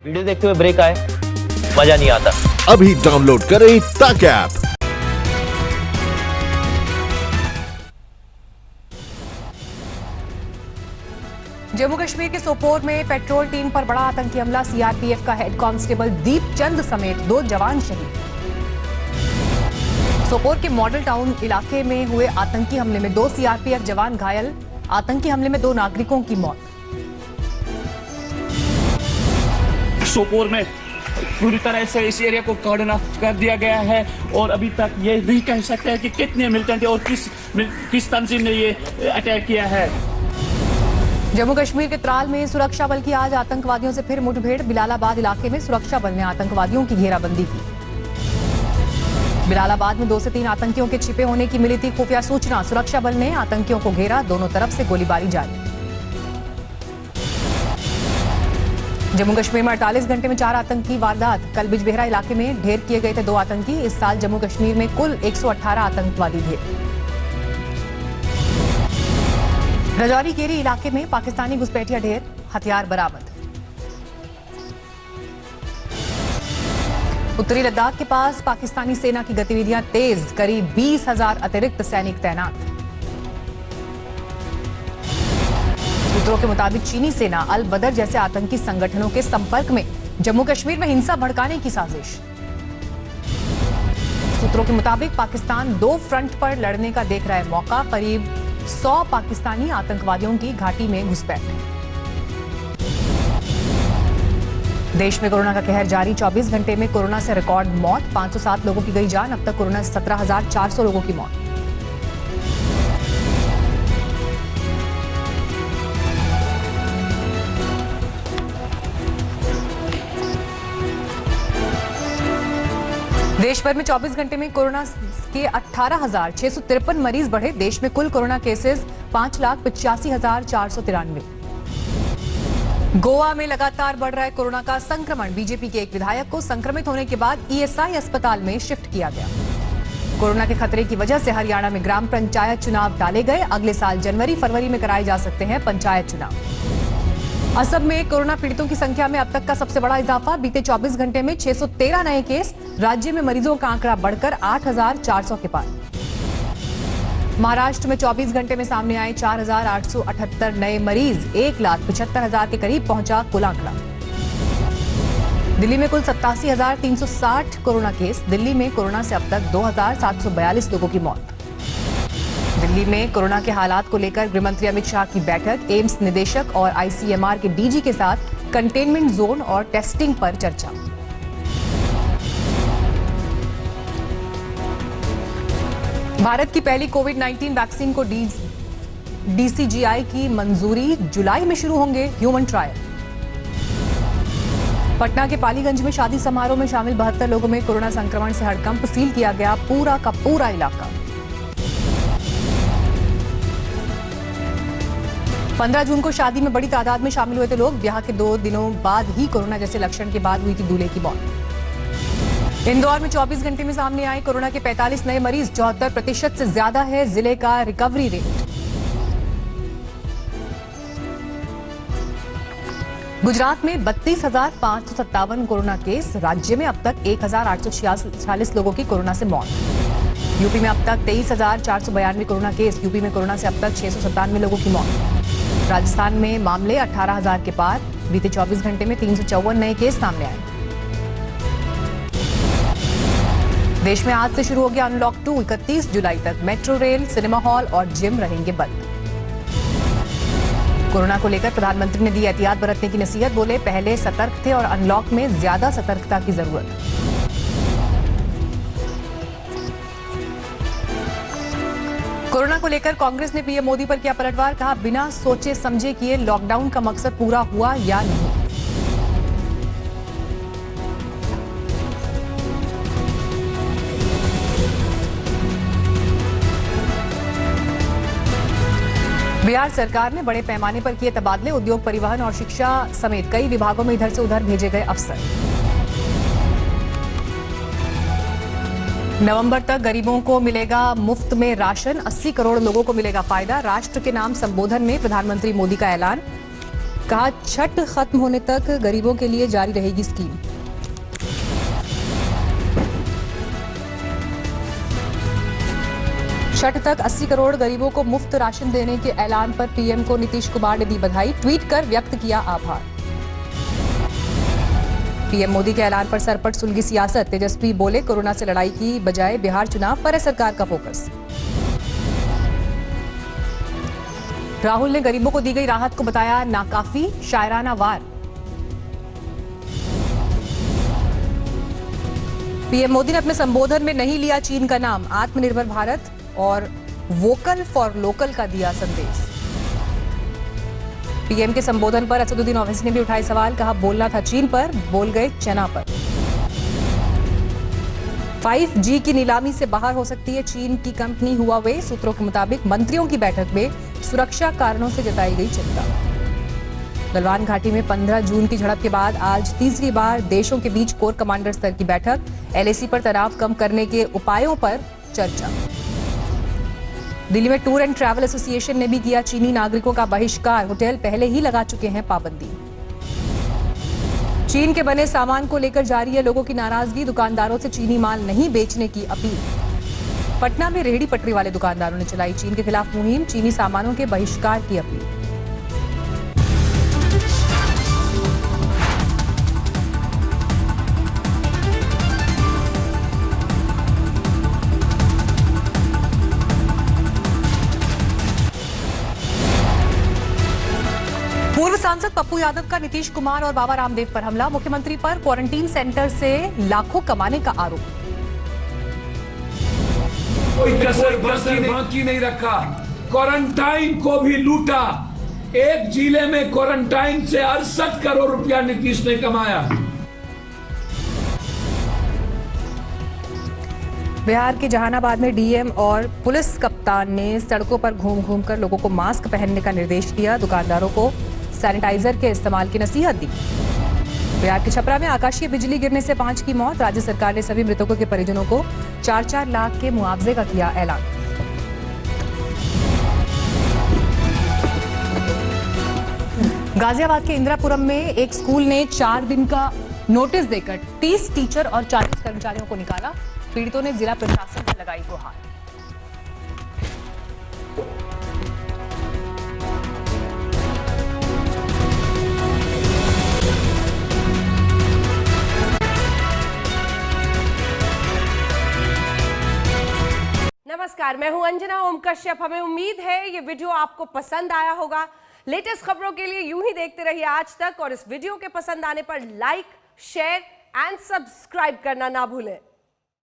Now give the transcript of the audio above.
Video देखते हुए break आए, मजा नहीं आता। अभी डाउनलोड करें तक ऐप। जम्मू कश्मीर के सोपोर में पेट्रोल टीम पर बड़ा आतंकी हमला। सीआरपीएफ का हेड कांस्टेबल दीप चंद समेत 2 जवान शहीद। सोपोर के मॉडल टाउन इलाके में हुए आतंकी हमले में 2 सीआरपीएफ जवान घायल। आतंकी हमले में 2 नागरिकों की मौत। सोपोर में पूरी तरह से इस एरिया को कार्डन ऑफ कर दिया गया है और अभी तक ये नहीं कह सकते हैं कि कितने मिलिटेंट और किस तंजीम ने ये अटैक किया है। जम्मू कश्मीर के त्राल में सुरक्षा बल की आज आतंकवादियों से फिर मुठभेड़। बिलालाबाद इलाके में सुरक्षा बल ने आतंकवादियों की घेराबंदी की। बिलालाबाद में 2 से 3 आतंकियों के छिपे होने की मिली थी खुफिया सूचना। सुरक्षा बल ने आतंकियों को घेरा, दोनों तरफ से गोलीबारी जारी। जम्मू कश्मीर में 48 घंटे में 4 आतंकी वारदात। कल बिजबेहरा इलाके में ढेर किए गए थे 2 आतंकी। इस साल जम्मू कश्मीर में कुल 118 आतंकवादी ढेर। रजौरी केरी इलाके में पाकिस्तानी घुसपैठिया ढेर, हथियार बरामद। उत्तरी लद्दाख के पास पाकिस्तानी सेना की गतिविधियां तेज, करीब 20,000 अतिरिक्त सैनिक तैनात। सूत्रों के मुताबिक चीनी सेना अल बदर जैसे आतंकी संगठनों के संपर्क में। जम्मू कश्मीर में हिंसा भड़काने की साजिश। सूत्रों के मुताबिक पाकिस्तान 2 फ्रंट पर लड़ने का देख रहा है मौका। करीब 100 पाकिस्तानी आतंकवादियों की घाटी में घुसपैठ। देश में कोरोना का कहर जारी। 24 घंटे में कोरोना से रिकॉर्ड मौत। 507 लोगों की गई जान। अब तक कोरोना से 17,400 लोगों की मौत। देश भर में 24 घंटे में कोरोना के 18,653 मरीज बढ़े। देश में कुल कोरोना केसेस 5,85,493। गोवा में लगातार बढ़ रहा है कोरोना का संक्रमण। बीजेपी के एक विधायक को संक्रमित होने के बाद ईएसआई अस्पताल में शिफ्ट किया गया। कोरोना के खतरे की वजह से हरियाणा में ग्राम पंचायत चुनाव टाले गए। अगले साल जनवरी-फरवरी में कराए जा सकते हैं पंचायत चुनाव। असम में कोरोना पीड़ितों की संख्या में अब तक का सबसे बड़ा इजाफा। बीते 24 घंटे में 613 नए केस। राज्य में मरीजों का आंकड़ा बढ़कर 8,400 के पार। महाराष्ट्र में 24 घंटे में सामने आए 4,878 नए मरीज। 1,75,000 के करीब पहुंचा कुल आंकड़ा। दिल्ली में कुल 87,360 कोरोना केस। दिल्ली में कोरोना से अब तक 2,742 लोगों की मौत। दिल्ली में कोरोना के हालात को लेकर गृहमंत्री अमित शाह की बैठक। एम्स निदेशक और आईसीएमआर के डीजी के साथ कंटेनमेंट जोन और टेस्टिंग पर चर्चा। भारत की पहली कोविड-19 वैक्सीन को डीसीजीआई की मंजूरी। जुलाई में शुरू होंगे ह्यूमन ट्रायल। पटना के पालीगंज में शादी समारोह में शामिल 72 लोगों में कोरोना संक्रमण से हड़कंप। सील किया गया पूरा का पूरा इलाका। 15 जून को शादी में बड़ी तादाद में शामिल हुए थे लोग। ब्याह के 2 दिनों बाद ही कोरोना जैसे लक्षण के बाद हुई थी दूल्हे की मौत। इंदौर में 24 घंटे में सामने आए कोरोना के 45 नए मरीज। 74% से ज्यादा है जिले का रिकवरी रेट। गुजरात में 32,557 कोरोना केस। राज्य में अब तक 1,846 लोगों की कोरोना से मौत। यूपी में अब तक 23,492 कोरोना केस। यूपी में कोरोना से अब तक 697 लोगों की मौत। राजस्थान में मामले 18,000 के पार। बीते 24 घंटे में 354 नए केस सामने आए। देश में आज से शुरू हो गया अनलॉक 2। 31 जुलाई तक मेट्रो रेल, सिनेमा हॉल और जिम रहेंगे बंद। कोरोना को लेकर प्रधानमंत्री ने दी एहतियात बरतने की नसीहत। बोले पहले सतर्क थे और अनलॉक में ज्यादा सतर्कता की जरूरत। कोरोना को लेकर कांग्रेस ने पीएम मोदी पर किया पलटवार। कहा बिना सोचे समझे किए लॉकडाउन का मकसद पूरा हुआ या नहीं। बिहार सरकार ने बड़े पैमाने पर किए तबादले। उद्योग, परिवहन और शिक्षा समेत कई विभागों में इधर से उधर भेजे गए अफसर। नवंबर तक गरीबों को मिलेगा मुफ्त में राशन। 80 करोड़ लोगों को मिलेगा फायदा। राष्ट्र के नाम संबोधन में प्रधानमंत्री मोदी का ऐलान। कहा छठ खत्म होने तक गरीबों के लिए जारी रहेगी स्कीम। छठ तक 80 करोड़ गरीबों को मुफ्त राशन देने के ऐलान पर पीएम को नीतीश कुमार ने दी बधाई, ट्वीट कर व्यक्त किया आभार। पीएम मोदी के ऐलान पर सरपट सुलगी सियासत, तेजस्वी बोले कोरोना से लड़ाई की बजाय बिहार चुनाव पर है सरकार का फोकस। राहुल ने गरीबों को दी गई राहत को बताया नाकाफी, शायराना वार। पीएम मोदी ने अपने संबोधन में नहीं लिया चीन का नाम, आत्मनिर्भर भारत और वोकल फॉर लोकल का दिया संदेश। पीएम के संबोधन पर असदुद्दीन ओवैसी ने भी उठाए सवाल, कहा बोलना था चीन पर, बोल गए चना पर। 5G की नीलामी से बाहर हो सकती है चीन की कंपनी हुआवे, सूत्रों के मुताबिक मंत्रियों की बैठक में सुरक्षा कारणों से जताई गई चिंता। गलवान घाटी में 15 जून की झड़प के बाद आज तीसरी बार देशों के बीच कोर कमांडर स्तर की बैठक, LAC पर तनाव कम करने के उपायों पर चर्चा। दिल्ली में टूर एंड ट्रैवल एसोसिएशन ने भी किया चीनी नागरिकों का बहिष्कार, होटल पहले ही लगा चुके हैं पाबंदी। चीन के बने सामान को लेकर जारी है लोगों की नाराजगी, दुकानदारों से चीनी माल नहीं बेचने की अपील। पटना में रेहड़ी पटरी वाले दुकानदारों ने चलाई चीन के खिलाफ मुहिम, चीनी सामानों के बहिष्कार की अपील। पूर्व सांसद पप्पू यादव का नीतीश कुमार और बाबा रामदेव पर हमला, मुख्यमंत्री पर क्वारंटीन सेंटर से लाखों कमाने का आरोप। कोई कसर बाकी नहीं रखा, क्वारंटाइन को भी लूटा। एक जिले में क्वारंटाइन से 68 करोड़ रुपया नीतीश ने कमाया। बिहार के जहानाबाद में डीएम और पुलिस कप्तान ने सड़कों पर घूम घूमकर लोगों को मास्क पहनने का निर्देश दिया, दुकानदारों को सैनिटाइजर के इस्तेमाल की नसीहत दी। बिहार के छपरा में आकाशीय बिजली गिरने से 5 की मौत, राज्य सरकार ने सभी मृतकों के परिजनों को 4-4 लाख के मुआवजे का किया ऐलान। गाजियाबाद के इंदिरापुरम में एक स्कूल ने 4 दिन का नोटिस देकर 30 टीचर और 40 कर्मचारियों को निकाला, पीड़ितों ने जिला प्रशासन से लगाई गुहार। नमस्कार, मैं हूं अंजना ओम कश्यप। हमें उम्मीद है ये वीडियो आपको पसंद आया होगा। लेटेस्ट खबरों के लिए यूं ही देखते रहिए आज तक और इस वीडियो के पसंद आने पर लाइक, शेयर एंड सब्सक्राइब करना ना भूलें।